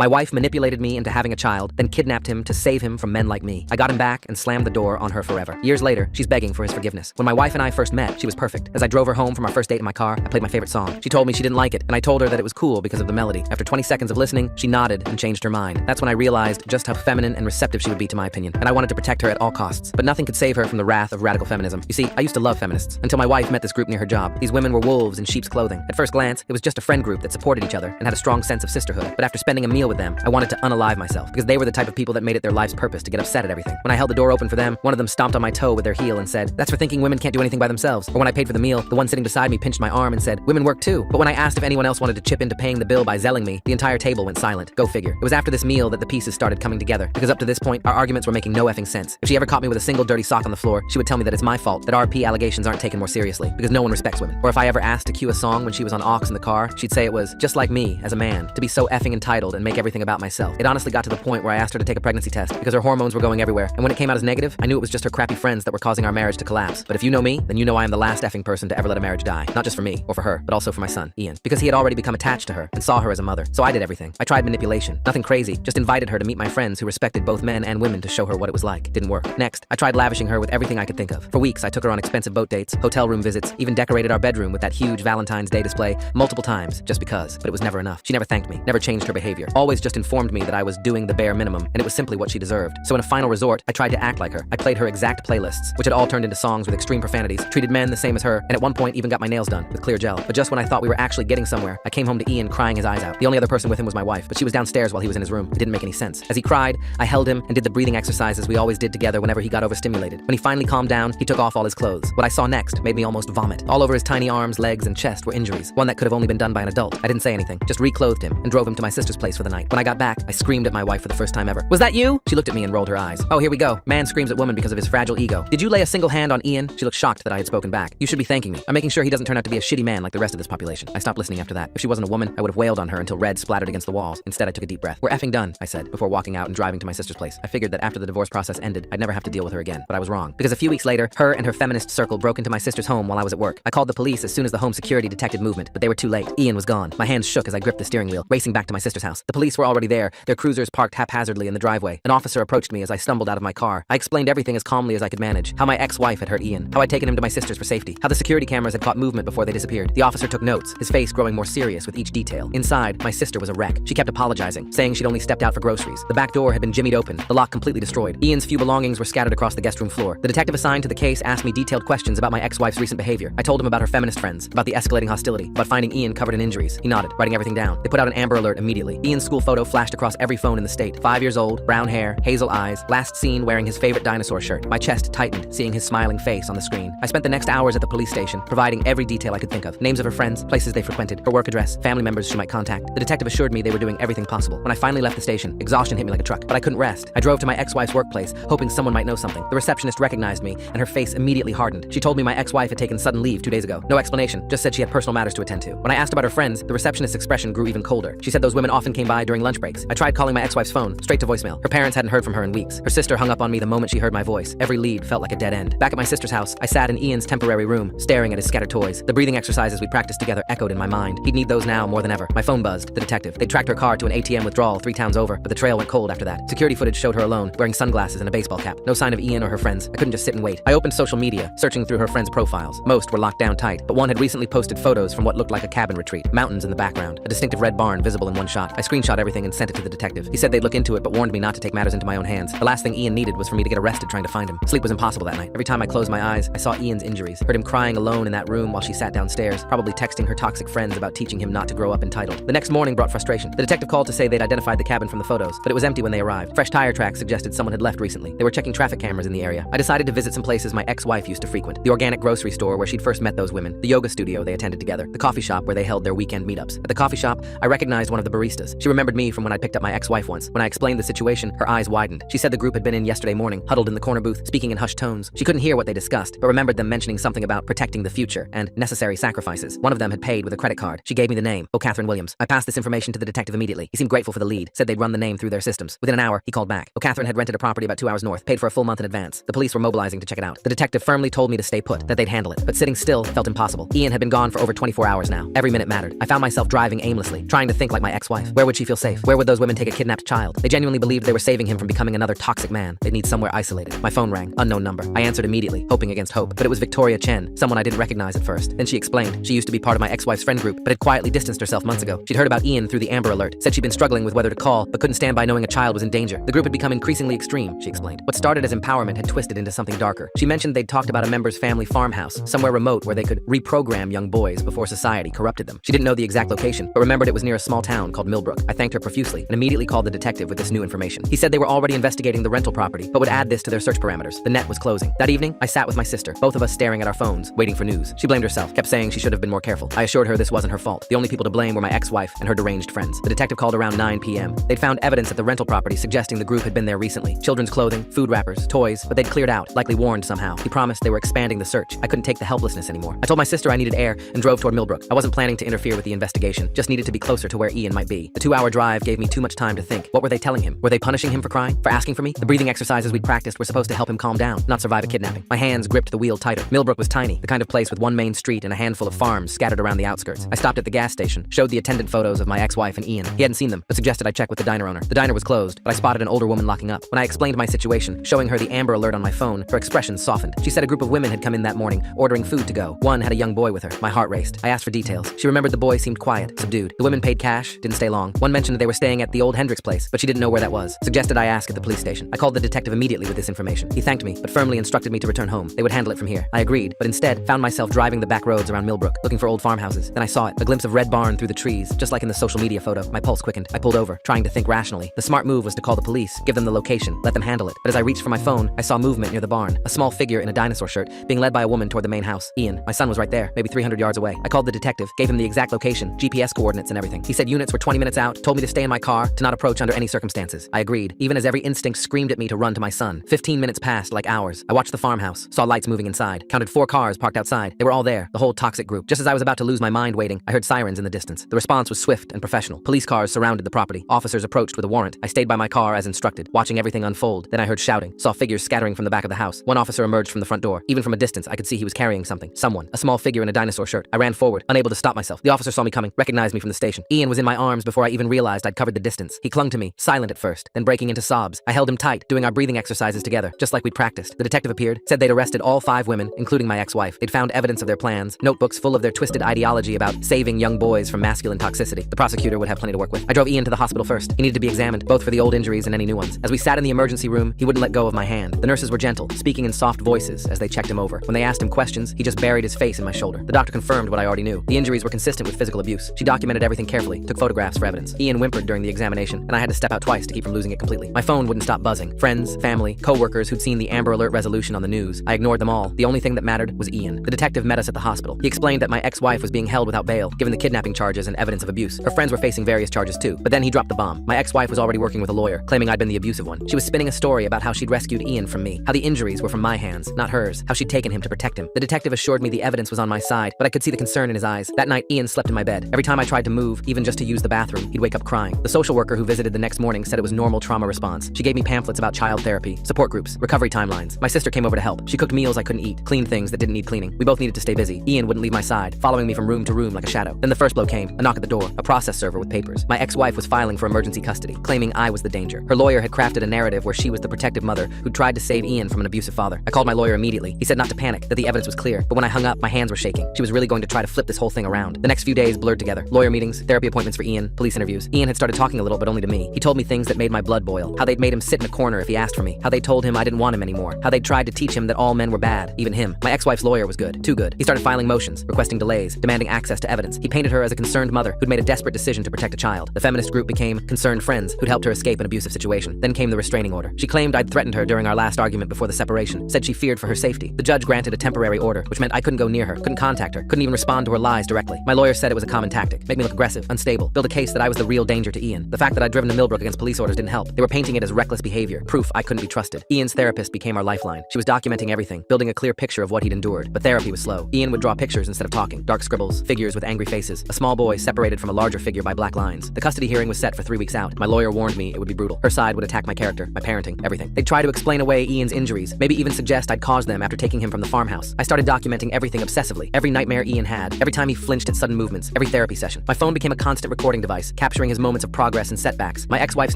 My wife manipulated me into having a child, then kidnapped him to save him from men like me. I got him back and slammed the door on her forever. Years later, she's begging for his forgiveness. When my wife and I first met, she was perfect. As I drove her home from our first date in my car, I played my favorite song. She told me she didn't like it, and I told her that it was cool because of the melody. After 20 seconds of listening, she nodded and changed her mind. That's when I realized just how feminine and receptive she would be to my opinion, and I wanted to protect her at all costs. But nothing could save her from the wrath of radical feminism. You see, I used to love feminists, until my wife met this group near her job. These women were wolves in sheep's clothing. At first glance, it was just a friend group that supported each other and had a strong sense of sisterhood. But after spending a meal with them, I wanted to unalive myself, because they were the type of people that made it their life's purpose to get upset at everything. When I held the door open for them, one of them stomped on my toe with their heel and said, "That's for thinking women can't do anything by themselves." Or when I paid for the meal, the one sitting beside me pinched my arm and said, "Women work too." But when I asked if anyone else wanted to chip into paying the bill by zelling me, the entire table went silent. Go figure. It was after this meal that the pieces started coming together, because up to this point, our arguments were making no effing sense. If she ever caught me with a single dirty sock on the floor, she would tell me that it's my fault that RP allegations aren't taken more seriously, because no one respects women. Or if I ever asked to cue a song when she was on aux in the car, she'd say it was just like me, as a man, to be so effing entitled and make everything about myself. It honestly got to the point where I asked her to take a pregnancy test, because her hormones were going everywhere, and when it came out as negative, I knew it was just her crappy friends that were causing our marriage to collapse. But if you know me, then you know I am the last effing person to ever let a marriage die. Not just for me, or for her, but also for my son, Ian. Because he had already become attached to her, and saw her as a mother. So I did everything. I tried manipulation. Nothing crazy, just invited her to meet my friends who respected both men and women to show her what it was like. Didn't work. Next, I tried lavishing her with everything I could think of. For weeks, I took her on expensive boat dates, hotel room visits, even decorated our bedroom with that huge Valentine's Day display multiple times, just because. But it was never enough. She never thanked me, never changed her behavior. Always just informed me that I was doing the bare minimum, and it was simply what she deserved. So in a final resort, I tried to act like her. I played her exact playlists, which had all turned into songs with extreme profanities, treated men the same as her, and at one point even got my nails done with clear gel. But just when I thought we were actually getting somewhere, I came home to Ian crying his eyes out. The only other person with him was my wife, but she was downstairs while he was in his room. It didn't make any sense. As he cried, I held him and did the breathing exercises we always did together whenever he got overstimulated. When he finally calmed down, he took off all his clothes. What I saw next made me almost vomit. All over his tiny arms, legs, and chest were injuries, one that could have only been done by an adult. I didn't say anything, just reclothed him and drove him to my sister's place for the night. When I got back, I screamed at my wife for the first time ever. "Was that you?" She looked at me and rolled her eyes. "Oh, here we go. Man screams at woman because of his fragile ego. Did you lay a single hand on Ian?" She looked shocked that I had spoken back. "You should be thanking me. I'm making sure he doesn't turn out to be a shitty man like the rest of this population." I stopped listening after that. If she wasn't a woman, I would have wailed on her until red splattered against the walls. Instead, I took a deep breath. "We're effing done," I said, before walking out and driving to my sister's place. I figured that after the divorce process ended, I'd never have to deal with her again. But I was wrong. Because a few weeks later, her and her feminist circle broke into my sister's home while I was at work. I called the police as soon as the home security detected movement, but they were too late. Ian was gone. My hands shook as I gripped the steering wheel, racing back to my sister's house. The police were already there, their cruisers parked haphazardly in the driveway. An officer approached me as I stumbled out of my car. I explained everything as calmly as I could manage. How my ex-wife had hurt Ian. How I'd taken him to my sister's for safety. How the security cameras had caught movement before they disappeared. The officer took notes, his face growing more serious with each detail. Inside, my sister was a wreck. She kept apologizing, saying she'd only stepped out for groceries. The back door had been jimmied open, the lock completely destroyed. Ian's few belongings were scattered across the guest room floor. The detective assigned to the case asked me detailed questions about my ex-wife's recent behavior. I told him about her feminist friends, about the escalating hostility, about finding Ian covered in injuries. He nodded, writing everything down. They put out an Amber Alert immediately. Ian's school photo flashed across every phone in the state. 5 years old, brown hair, hazel eyes, last seen wearing his favorite dinosaur shirt. My chest tightened, seeing his smiling face on the screen. I spent the next hours at the police station, providing every detail I could think of. Names of her friends, places they frequented, her work address, family members she might contact. The detective assured me they were doing everything possible. When I finally left the station, exhaustion hit me like a truck, but I couldn't rest. I drove to my ex-wife's workplace, hoping someone might know something. The receptionist recognized me, and her face immediately hardened. She told me my ex-wife had taken sudden leave 2 days ago. No explanation, just said she had personal matters to attend to. When I asked about her friends, the receptionist's expression grew even colder. She said those women often came by during lunch breaks. I tried calling my ex-wife's phone, straight to voicemail. Her parents hadn't heard from her in weeks. Her sister hung up on me the moment she heard my voice. Every lead felt like a dead end. Back at my sister's house, I sat in Ian's temporary room, staring at his scattered toys. The breathing exercises we practiced together echoed in my mind. He'd need those now more than ever. My phone buzzed. The detective. They tracked her car to an ATM withdrawal 3 towns over, but the trail went cold after that. Security footage showed her alone, wearing sunglasses and a baseball cap. No sign of Ian or her friends. I couldn't just sit and wait. I opened social media, searching through her friends' profiles. Most were locked down tight, but one had recently posted photos from what looked like a cabin retreat. Mountains in the background, a distinctive red barn visible in one shot. I screenshot everything and sent it to the detective. He said they'd look into it, but warned me not to take matters into my own hands. The last thing Ian needed was for me to get arrested trying to find him. Sleep was impossible that night. Every time I closed my eyes, I saw Ian's injuries. Heard him crying alone in that room while she sat downstairs, probably texting her toxic friends about teaching him not to grow up entitled. The next morning brought frustration. The detective called to say they'd identified the cabin from the photos, but it was empty when they arrived. Fresh tire tracks suggested someone had left recently. They were checking traffic cameras in the area. I decided to visit some places my ex-wife used to frequent. The organic grocery store where she'd first met those women, the yoga studio they attended together, the coffee shop where they held their weekend meetups. At the coffee shop, I recognized one of the baristas. She remembered me from when I picked up my ex-wife once. When I explained the situation, her eyes widened. She said the group had been in yesterday morning, huddled in the corner booth, speaking in hushed tones. She couldn't hear what they discussed, but remembered them mentioning something about protecting the future and necessary sacrifices. One of them had paid with a credit card. She gave me the name, O'Catherine Williams. I passed this information to the detective immediately. He seemed grateful for the lead, said they'd run the name through their systems. Within an hour, he called back. O'Catherine had rented a property about 2 hours north, paid for a full month in advance. The police were mobilizing to check it out. The detective firmly told me to stay put, that they'd handle it, but sitting still felt impossible. Ian had been gone for over 24 hours now. Every minute mattered. I found myself driving aimlessly, trying to think like my ex-wife. Where would she feel feel safe. Where would those women take a kidnapped child? They genuinely believed they were saving him from becoming another toxic man. They'd need somewhere isolated. My phone rang. Unknown number. I answered immediately, hoping against hope. But it was Victoria Chen, someone I didn't recognize at first. Then she explained she used to be part of my ex-wife's friend group, but had quietly distanced herself months ago. She'd heard about Ian through the Amber Alert. Said she'd been struggling with whether to call, but couldn't stand by knowing a child was in danger. The group had become increasingly extreme, she explained. What started as empowerment had twisted into something darker. She mentioned they'd talked about a member's family farmhouse, somewhere remote where they could reprogram young boys before society corrupted them. She didn't know the exact location, but remembered it was near a small town called Millbrook. I thanked her profusely and immediately called the detective with this new information. He said they were already investigating the rental property, but would add this to their search parameters. The net was closing. That evening, I sat with my sister, both of us staring at our phones, waiting for news. She blamed herself, kept saying she should have been more careful. I assured her this wasn't her fault. The only people to blame were my ex-wife and her deranged friends. The detective called around 9 p.m. They'd found evidence at the rental property suggesting the group had been there recently. Children's clothing, food wrappers, toys, but they'd cleared out, likely warned somehow. He promised they were expanding the search. I couldn't take the helplessness anymore. I told my sister I needed air and drove toward Millbrook. I wasn't planning to interfere with the investigation, just needed to be closer to where Ian might be. The 2-hour drive gave me too much time to think. What were they telling him? Were they punishing him for crying? For asking for me? The breathing exercises we'd practiced were supposed to help him calm down, not survive a kidnapping. My hands gripped the wheel tighter. Millbrook was tiny, the kind of place with one main street and a handful of farms scattered around the outskirts. I stopped at the gas station, showed the attendant photos of my ex-wife and Ian. He hadn't seen them, but suggested I check with the diner owner. The diner was closed, but I spotted an older woman locking up. When I explained my situation, showing her the Amber Alert on my phone, her expression softened. She said a group of women had come in that morning, ordering food to go. One had a young boy with her. My heart raced. I asked for details. She remembered the boy seemed quiet, subdued. The women paid cash, didn't stay long. One mentioned they were staying at the old Hendricks place, but she didn't know where that was. Suggested I ask at the police station. I called the detective immediately with this information. He thanked me, but firmly instructed me to return home. They would handle it from here. I agreed, but instead found myself driving the back roads around Millbrook, looking for old farmhouses. Then I saw it, a glimpse of red barn through the trees, just like in the social media photo. My pulse quickened. I pulled over, trying to think rationally. The smart move was to call the police, give them the location, let them handle it. But as I reached for my phone, I saw movement near the barn. A small figure in a dinosaur shirt, being led by a woman toward the main house. Ian, my son, was right there, maybe 300 yards away. I called the detective, gave him the exact location, GPS coordinates and everything. He said units were 20 minutes out, told me to stay in my car, to not approach under any circumstances. I agreed, even as every instinct screamed at me to run to my son. 15 minutes passed like hours. I watched the farmhouse, saw lights moving inside, counted 4 cars parked outside. They were all there, the whole toxic group. Just as I was about to lose my mind waiting, I heard sirens in the distance. The response was swift and professional. Police cars surrounded the property. Officers approached with a warrant. I stayed by my car as instructed, watching everything unfold. Then I heard shouting, saw figures scattering from the back of the house. One officer emerged from the front door. Even from a distance, I could see he was carrying something. Someone. A small figure in a dinosaur shirt. I ran forward, unable to stop myself. The officer saw me coming, recognized me from the station. Ian was in my arms before I even realized I'd covered the distance. He clung to me, silent at first, then breaking into sobs. I held him tight, doing our breathing exercises together, just like we'd practiced. The detective appeared, said they'd arrested all 5 women, including my ex-wife. They'd found evidence of their plans, notebooks full of their twisted ideology about saving young boys from masculine toxicity. The prosecutor would have plenty to work with. I drove Ian to the hospital first. He needed to be examined, both for the old injuries and any new ones. As we sat in the emergency room, he wouldn't let go of my hand. The nurses were gentle, speaking in soft voices as they checked him over. When they asked him questions, he just buried his face in my shoulder. The doctor confirmed what I already knew. The injuries were consistent with physical abuse. She documented everything carefully, took photographs for evidence. Ian whimpered during the examination, and I had to step out twice to keep from losing it completely. My phone wouldn't stop buzzing. Friends, family, co-workers who'd seen the Amber Alert resolution on the news. I ignored them all. The only thing that mattered was Ian. The detective met us at the hospital. He explained that my ex-wife was being held without bail, given the kidnapping charges and evidence of abuse. Her friends were facing various charges too. But then he dropped the bomb. My ex-wife was already working with a lawyer, claiming I'd been the abusive one. She was spinning a story about how she'd rescued Ian from me, how the injuries were from my hands, not hers, how she'd taken him to protect him. The detective assured me the evidence was on my side, but I could see the concern in his eyes. That night, Ian slept in my bed. Every time I tried to move, even just to use the bathroom, he'd wake up crying. The social worker who visited the next morning said it was normal trauma response. She gave me pamphlets about child therapy, support groups, recovery timelines. My sister came over to help. She cooked meals I couldn't eat, cleaned things that didn't need cleaning. We both needed to stay busy. Ian wouldn't leave my side, following me from room to room like a shadow. Then the first blow came, a knock at the door, a process server with papers. My ex-wife was filing for emergency custody, claiming I was the danger. Her lawyer had crafted a narrative where she was the protective mother who tried to save Ian from an abusive father. I called my lawyer immediately. He said not to panic, that the evidence was clear, but when I hung up, my hands were shaking. She was really going to try to flip this whole thing around. The next few days blurred together. Lawyer meetings, therapy appointments for Ian, police interviews. Ian had started talking a little, but only to me. He told me things that made my blood boil. How they'd made him sit in a corner if he asked for me. How they told him I didn't want him anymore. How they'd tried to teach him that all men were bad, even him. My ex-wife's lawyer was good, too good. He started filing motions, requesting delays, demanding access to evidence. He painted her as a concerned mother who'd made a desperate decision to protect a child. The feminist group became Concerned Friends, who'd helped her escape an abusive situation. Then came the restraining order. She claimed I'd threatened her during our last argument before the separation, said she feared for her safety. The judge granted a temporary order, which meant I couldn't go near her, couldn't contact her, couldn't even respond to her lies directly. My lawyer said it was a common tactic, make me look aggressive, unstable, build a case that I was the real danger to Ian. The fact that I'd driven to Millbrook against police orders didn't help. They were painting it as reckless behavior, proof I couldn't be trusted. Ian's therapist became our lifeline. She was documenting everything, building a clear picture of what he'd endured. But therapy was slow. Ian would draw pictures instead of talking, dark scribbles, figures with angry faces, a small boy separated from a larger figure by black lines. The custody hearing was set for 3 weeks out. My lawyer warned me it would be brutal. Her side would attack my character, my parenting, everything. They'd try to explain away Ian's injuries, maybe even suggest I'd caused them after taking him from the farmhouse. I started documenting everything obsessively, every nightmare Ian had, every time he flinched at sudden movements, every therapy session. My phone became a constant recording device, capturing capturing his moments of progress and setbacks. My ex-wife's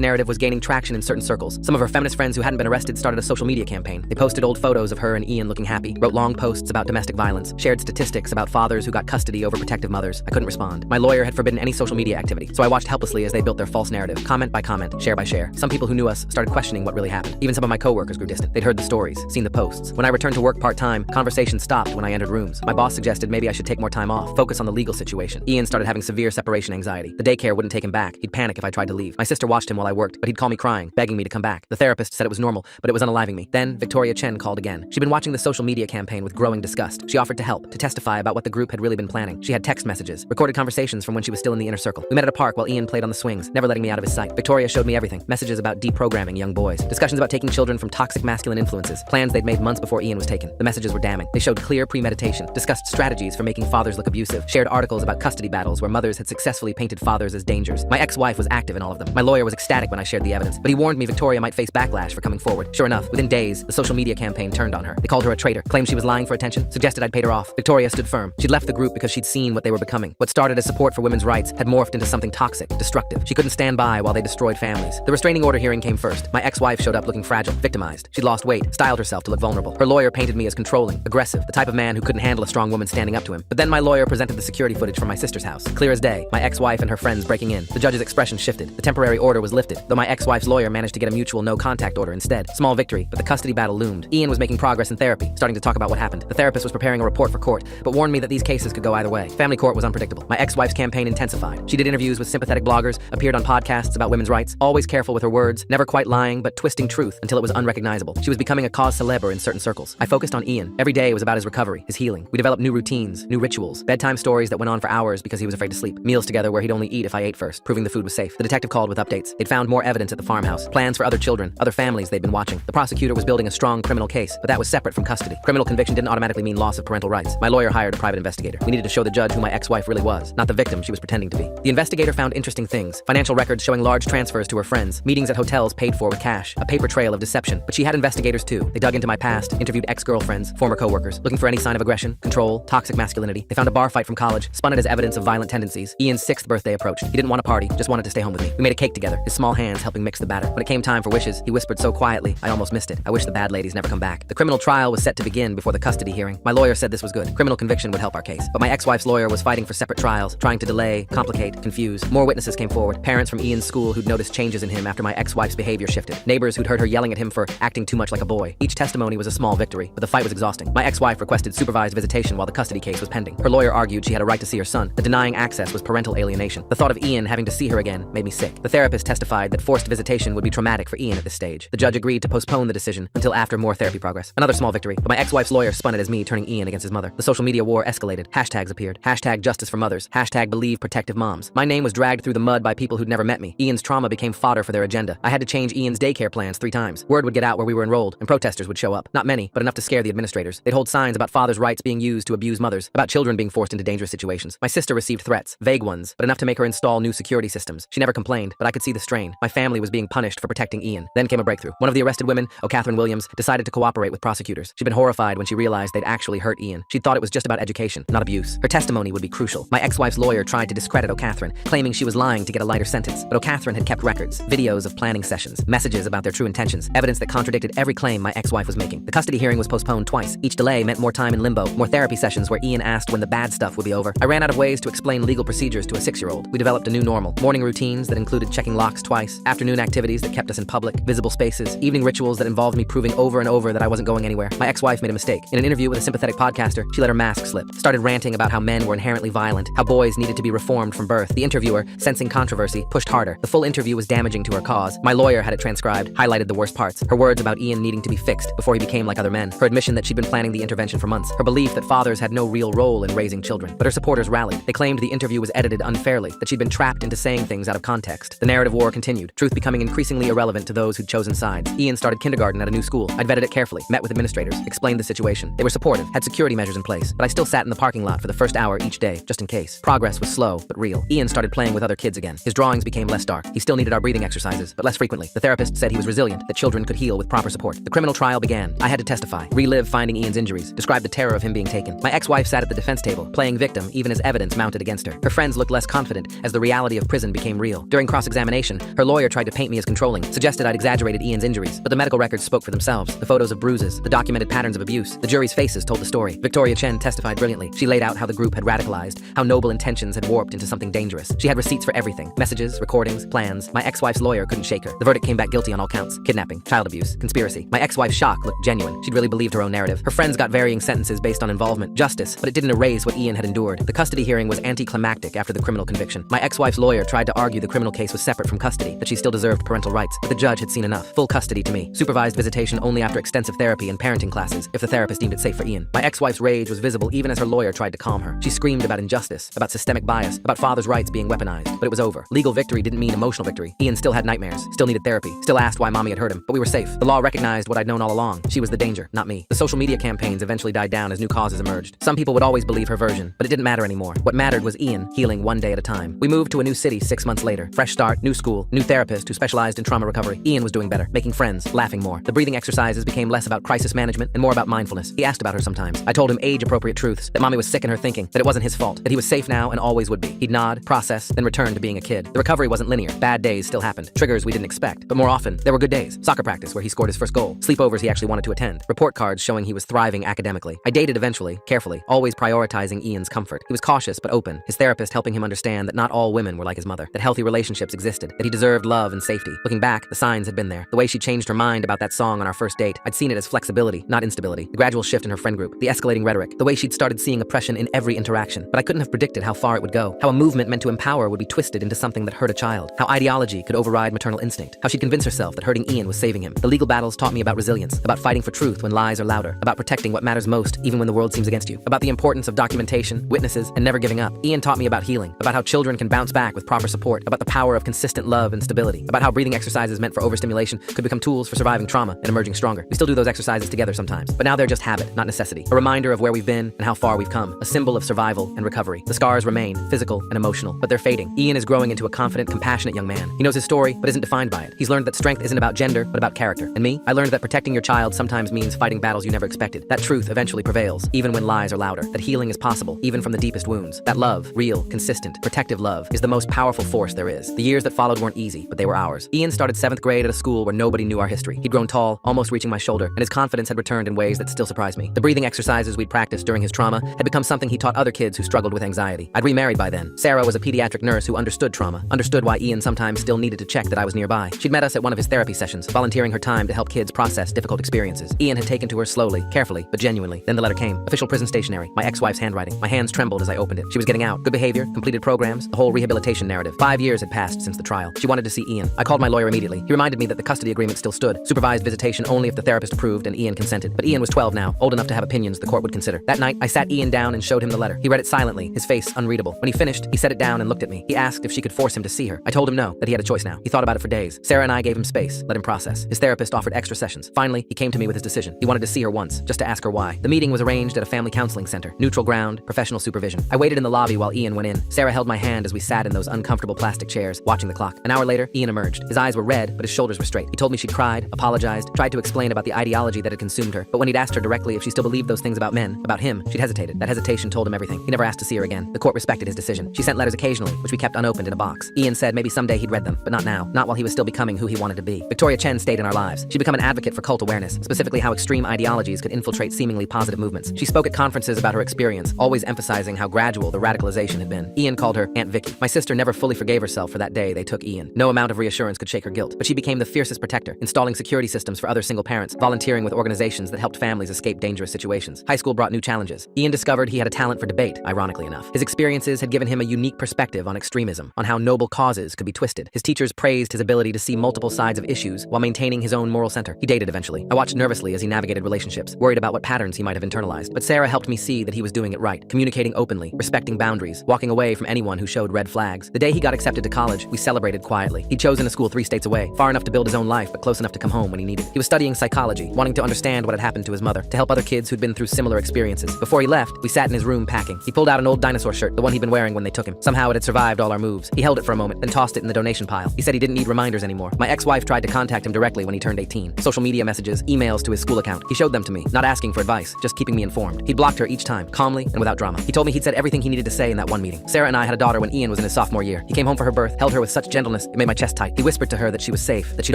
narrative was gaining traction in certain circles. Some of her feminist friends who hadn't been arrested started a social media campaign. They posted old photos of her and Ian looking happy, wrote long posts about domestic violence, shared statistics about fathers who got custody over protective mothers. I couldn't respond. My lawyer had forbidden any social media activity, so I watched helplessly as they built their false narrative, comment by comment, share by share. Some people who knew us started questioning what really happened. Even some of my coworkers grew distant. They'd heard the stories, seen the posts. When I returned to work part-time, conversations stopped when I entered rooms. My boss suggested maybe I should take more time off, focus on the legal situation. Ian started having severe separation anxiety. The daycare wouldn't take him back. He'd panic if I tried to leave. My sister watched him while I worked, but he'd call me crying, begging me to come back. The therapist said it was normal, but it was unaliving me. Then, Victoria Chen called again. She'd been watching the social media campaign with growing disgust. She offered to help, to testify about what the group had really been planning. She had text messages, recorded conversations from when she was still in the inner circle. We met at a park while Ian played on the swings, never letting me out of his sight. Victoria showed me everything. Messages about deprogramming young boys, discussions about taking children from toxic masculine influences, plans they'd made months before Ian was taken. The messages were damning. They showed clear premeditation, discussed strategies for making fathers look abusive, shared articles about custody battles where mothers had successfully painted fathers as dangers. My ex-wife was active in all of them. My lawyer was ecstatic when I shared the evidence, but he warned me Victoria might face backlash for coming forward. Sure enough, within days, the social media campaign turned on her. They called her a traitor, claimed she was lying for attention, suggested I'd paid her off. Victoria stood firm. She'd left the group because she'd seen what they were becoming. What started as support for women's rights had morphed into something toxic, destructive. She couldn't stand by while they destroyed families. The restraining order hearing came first. My ex-wife showed up looking fragile, victimized. She'd lost weight, styled herself to look vulnerable. Her lawyer painted me as controlling, aggressive, the type of man who couldn't handle a strong woman standing up to him. But then my lawyer presented the security footage from my sister's house. Clear as day, my ex-wife and her friends breaking in. The judge's expression shifted. The temporary order was lifted, though my ex-wife's lawyer managed to get a mutual no-contact order instead. Small victory, but the custody battle loomed. Ian was making progress in therapy, starting to talk about what happened. The therapist was preparing a report for court, but warned me that these cases could go either way. Family court was unpredictable. My ex-wife's campaign intensified. She did interviews with sympathetic bloggers, appeared on podcasts about women's rights, always careful with her words, never quite lying, but twisting truth until it was unrecognizable. She was becoming a cause célèbre in certain circles. I focused on Ian. Every day was about his recovery, his healing. We developed new routines, new rituals, bedtime stories that went on for hours because he was afraid to sleep, meals together where he'd only eat if I ate first, proving the food was safe. The detective called with updates. They'd found more evidence at the farmhouse, plans for other children, other families they'd been watching. The prosecutor was building a strong criminal case, but that was separate from custody. Criminal conviction didn't automatically mean loss of parental rights. My lawyer hired a private investigator. We needed to show the judge who my ex-wife really was, not the victim she was pretending to be. The investigator found interesting things. Financial records showing large transfers to her friends, meetings at hotels paid for with cash, a paper trail of deception. But she had investigators too. They dug into my past, interviewed ex-girlfriends, former coworkers, looking for any sign of aggression, control, toxic masculinity. They found a bar fight from college, spun it as evidence of violent tendencies. Ian's 6th birthday approached. He didn't want to party, just wanted to stay home with me. We made a cake together, his small hands helping mix the batter. When it came time for wishes, he whispered so quietly, I almost missed it. I wish the bad ladies never come back. The criminal trial was set to begin before the custody hearing. My lawyer said this was good. Criminal conviction would help our case. But my ex-wife's lawyer was fighting for separate trials, trying to delay, complicate, confuse. More witnesses came forward. Parents from Ian's school who'd noticed changes in him after my ex-wife's behavior shifted. Neighbors who'd heard her yelling at him for acting too much like a boy. Each testimony was a small victory, but the fight was exhausting. My ex-wife requested supervised visitation while the custody case was pending. Her lawyer argued she had a right to see her son. The denying access was parental alienation. The thought of Ian having to see her again made me sick. The therapist testified that forced visitation would be traumatic for Ian at this stage. The judge agreed to postpone the decision until after more therapy progress. Another small victory, but my ex-wife's lawyer spun it as me turning Ian against his mother. The social media war escalated. Hashtags appeared. Hashtag justice for mothers. Hashtag believe protective moms. My name was dragged through the mud by people who'd never met me. Ian's trauma became fodder for their agenda. I had to change Ian's daycare plans 3 times. Word would get out where we were enrolled, and protesters would show up. Not many, but enough to scare the administrators. They'd hold signs about fathers' rights being used to abuse mothers, about children being forced into dangerous situations. My sister received threats, vague ones, but enough to make her install new security systems. She never complained, but I could see the strain. My family was being punished for protecting Ian. Then came a breakthrough. One of the arrested women, O'Catherine Williams, decided to cooperate with prosecutors. She'd been horrified when she realized they'd actually hurt Ian. She'd thought it was just about education, not abuse. Her testimony would be crucial. My ex-wife's lawyer tried to discredit O'Catherine, claiming she was lying to get a lighter sentence. But O'Catherine had kept records, videos of planning sessions, messages about their true intentions, evidence that contradicted every claim my ex-wife was making. The custody hearing was postponed twice. Each delay meant more time in limbo, more therapy sessions where Ian asked when the bad stuff would be over. I ran out of ways to explain legal procedures to a 6-year-old. We developed a new normal. Morning routines that included checking locks twice, afternoon activities that kept us in public, visible spaces, evening rituals that involved me proving over and over that I wasn't going anywhere. My ex-wife made a mistake. In an interview with a sympathetic podcaster, she let her mask slip, started ranting about how men were inherently violent, how boys needed to be reformed from birth. The interviewer, sensing controversy, pushed harder. The full interview was damaging to her cause. My lawyer had it transcribed, highlighted the worst parts. Her words about Ian needing to be fixed before he became like other men. Her admission that she'd been planning the intervention for months. Her belief that fathers had no real role in raising children. But her supporters rallied. They claimed the interview was edited unfairly, that she'd been trapped into saying things out of context. The narrative war continued, truth becoming increasingly irrelevant to those who'd chosen sides. Ian started kindergarten at a new school. I'd vetted it carefully, met with administrators, explained the situation. They were supportive, had security measures in place, but I still sat in the parking lot for the first hour each day, just in case. Progress was slow, but real. Ian started playing with other kids again. His drawings became less dark. He still needed our breathing exercises, but less frequently. The therapist said he was resilient, that children could heal with proper support. The criminal trial began. I had to testify, relive finding Ian's injuries, describe the terror of him being taken. My ex-wife sat at the defense table, playing victim even as evidence mounted against her. Her friends looked less confident as the reality reality of prison became real. During cross-examination, her lawyer tried to paint me as controlling, suggested I'd exaggerated Ian's injuries, but the medical records spoke for themselves. The photos of bruises, the documented patterns of abuse, the jury's faces told the story. Victoria Chen testified brilliantly. She laid out how the group had radicalized, how noble intentions had warped into something dangerous. She had receipts for everything: messages, recordings, plans. My ex-wife's lawyer couldn't shake her. The verdict came back guilty on all counts: kidnapping, child abuse, conspiracy. My ex-wife's shock looked genuine. She'd really believed her own narrative. Her friends got varying sentences based on involvement, justice, but it didn't erase what Ian had endured. The custody hearing was anticlimactic after the criminal conviction. My ex-wife's lawyer tried to argue the criminal case was separate from custody, that she still deserved parental rights, but the judge had seen enough. Full custody to me. Supervised visitation only after extensive therapy and parenting classes, if the therapist deemed it safe for Ian. My ex-wife's rage was visible even as her lawyer tried to calm her. She screamed about injustice, about systemic bias, about father's rights being weaponized, but it was over. Legal victory didn't mean emotional victory. Ian still had nightmares, still needed therapy, still asked why mommy had hurt him, but we were safe. The law recognized what I'd known all along. She was the danger, not me. The social media campaigns eventually died down as new causes emerged. Some people would always believe her version, but it didn't matter anymore. What mattered was Ian healing one day at a time. We moved to a new city 6 months later. Fresh start, new school, new therapist who specialized in trauma recovery. Ian was doing better, making friends, laughing more. The breathing exercises became less about crisis management and more about mindfulness. He asked about her sometimes. I told him age-appropriate truths, that mommy was sick in her thinking, that it wasn't his fault, that he was safe now and always would be. He'd nod, process, then return to being a kid. The recovery wasn't linear. Bad days still happened. Triggers we didn't expect, but more often, there were good days. Soccer practice where he scored his first goal. Sleepovers he actually wanted to attend. Report cards showing he was thriving academically. I dated eventually, carefully, always prioritizing Ian's comfort. He was cautious but open, his therapist helping him understand that not all women were like his mother, that healthy relationships existed, that he deserved love and safety. Looking back, the signs had been there. The way she changed her mind about that song on our first date, I'd seen it as flexibility, not instability. The gradual shift in her friend group, the escalating rhetoric, the way she'd started seeing oppression in every interaction. But I couldn't have predicted how far it would go, how a movement meant to empower would be twisted into something that hurt a child, how ideology could override maternal instinct, how she'd convince herself that hurting Ian was saving him. The legal battles taught me about resilience, about fighting for truth when lies are louder, about protecting what matters most even when the world seems against you, about the importance of documentation, witnesses, and never giving up. Ian taught me about healing, about how children can bounce back with proper support, about the power of consistent love and stability, about how breathing exercises meant for overstimulation could become tools for surviving trauma and emerging stronger. We still do those exercises together sometimes, but now they're just habit, not necessity. A reminder of where we've been and how far we've come, a symbol of survival and recovery. The scars remain, physical and emotional, but they're fading. Ian is growing into a confident, compassionate young man. He knows his story, but isn't defined by it. He's learned that strength isn't about gender, but about character. And me, I learned that protecting your child sometimes means fighting battles you never expected. That truth eventually prevails, even when lies are louder. That healing is possible, even from the deepest wounds. That love, real, consistent, protective love, is the most powerful force there is. The years that followed weren't easy, but they were ours. Ian started 7th grade at a school where nobody knew our history. He'd grown tall, almost reaching my shoulder, and his confidence had returned in ways that still surprised me. The breathing exercises we'd practiced during his trauma had become something he taught other kids who struggled with anxiety. I'd remarried by then. Sarah was a pediatric nurse who understood trauma, understood why Ian sometimes still needed to check that I was nearby. She'd met us at one of his therapy sessions, volunteering her time to help kids process difficult experiences. Ian had taken to her slowly, carefully, but genuinely. Then the letter came. Official prison stationery. My ex-wife's handwriting. My hands trembled as I opened it. She was getting out. Good behavior, completed programs, the whole rehabilitation narrative. 5 years had passed since the trial. She wanted to see Ian. I called my lawyer immediately. He reminded me that the custody agreement still stood. Supervised visitation only if the therapist approved and Ian consented. But Ian was 12 now, old enough to have opinions the court would consider. That night, I sat Ian down and showed him the letter. He read it silently, his face unreadable. When he finished, he set it down and looked at me. He asked if she could force him to see her. I told him no, that he had a choice now. He thought about it for days. Sarah and I gave him space, let him process. His therapist offered extra sessions. Finally, he came to me with his decision. He wanted to see her once, just to ask her why. The meeting was arranged at a family counseling center. Neutral ground, professional supervision. I waited in the lobby while Ian went in. Sarah held my hand as we sat in those uncomfortable plastic chairs, watching the clock. An hour later, Ian emerged. His eyes were red, but his shoulders were straight. He told me she'd cried, apologized, tried to explain about the ideology that had consumed her. But when he'd asked her directly if she still believed those things about men, about him, she'd hesitated. That hesitation told him everything. He never asked to see her again. The court respected his decision. She sent letters occasionally, which we kept unopened in a box. Ian said maybe someday he'd read them, but not now. Not while he was still becoming who he wanted to be. Victoria Chen stayed in our lives. She'd become an advocate for cult awareness, specifically how extreme ideologies could infiltrate seemingly positive movements. She spoke at conferences about her experience, always emphasizing how gradual the radicalization had been. Ian called her Aunt Vicky. My sister never fully forgave herself for that day they took Ian. No amount of reassurance could shake her guilt, but she became the fiercest protector, installing security systems for other single parents, volunteering with organizations that helped families escape dangerous situations. High school brought new challenges. Ian discovered he had a talent for debate, ironically enough. His experiences had given him a unique perspective on extremism, on how noble causes could be twisted. His teachers praised his ability to see multiple sides of issues while maintaining his own moral center. He dated eventually. I watched nervously as he navigated relationships, worried about what patterns he might have internalized. But Sarah helped me see that he was doing it right, communicating openly, respecting boundaries, walking away from anyone who showed red flags. The day he got accepted to college, we celebrated quietly. He'd chosen a school 3 states away, far enough to build his own life, but close enough to come home when he needed. He was studying psychology, wanting to understand what had happened to his mother, to help other kids who'd been through similar experiences. Before he left, we sat in his room packing. He pulled out an old dinosaur shirt, the one he'd been wearing when they took him. Somehow it had survived all our moves. He held it for a moment, then tossed it in the donation pile. He said he didn't need reminders anymore. My ex-wife tried to contact him directly when he turned 18. Social media messages, emails to his school account. He showed them to me, not asking for advice, just keeping me informed. He blocked her each time, calmly and without drama. He told me he'd said everything he needed to say in that one meeting. Sarah and I had a daughter when Ian was in his sophomore year. He came home for her birth, held her with such gentleness, it made my chest tight. He whispered to her that she was safe, that she'd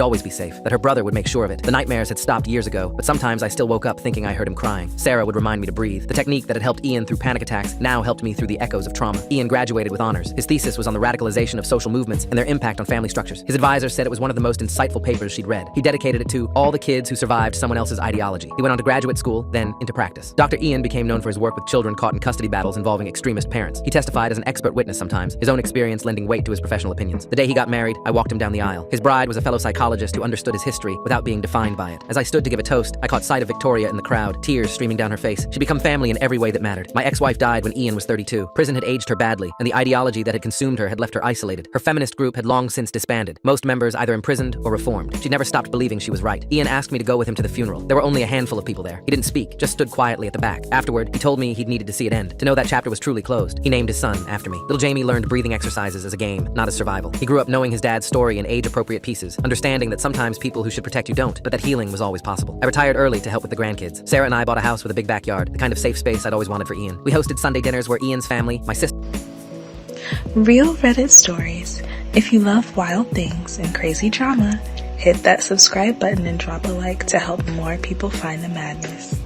always be safe, that her brother would make sure of it. The nightmares had stopped years ago, but sometimes I still woke up thinking I heard him crying. Sarah would remind me to breathe. The technique that had helped Ian through panic attacks now helped me through the echoes of trauma. Ian graduated with honors. His thesis was on the radicalization of social movements and their impact on family structures. His advisor said it was one of the most insightful papers she'd read. He dedicated it to all the kids who survived someone else's ideology. He went on to graduate school, then into practice. Dr. Ian became known for his work with children caught in custody battles involving extremist parents. He testified as an expert witness sometimes, his own experience lending weight to his professional opinions. The day he got married, I walked him down the aisle. His bride was a fellow psychologist who understood his history without being defined by it. As I stood to give a toast, I caught sight of Victoria in the crowd, tears streaming down her face. She'd become family in every way that mattered. My ex-wife died when Ian was 32. Prison had aged her badly, and the ideology that had consumed her had left her isolated. Her feminist group had long since disbanded, most members either imprisoned or reformed. She never stopped believing she was right. Ian asked me to go with him to the funeral. There were only a handful of people there. He didn't speak, just stood quietly at the back. Afterward, he told me he'd needed to see it end, to know that chapter was truly closed. He named his son after me. Little Jamie learned breathing exercises as a game, not as survival. He grew up knowing his dad's story in age-appropriate pieces, understanding that sometimes people who should protect you don't, but that healing was always possible. I retired early to help with the grandkids. Sarah and I bought a house with a big backyard, the kind of safe space I'd always wanted for Ian. We hosted Sunday dinners where Ian's family, my sister... Real Reddit stories. If you love wild things and crazy drama, hit that subscribe button and drop a like to help more people find the madness.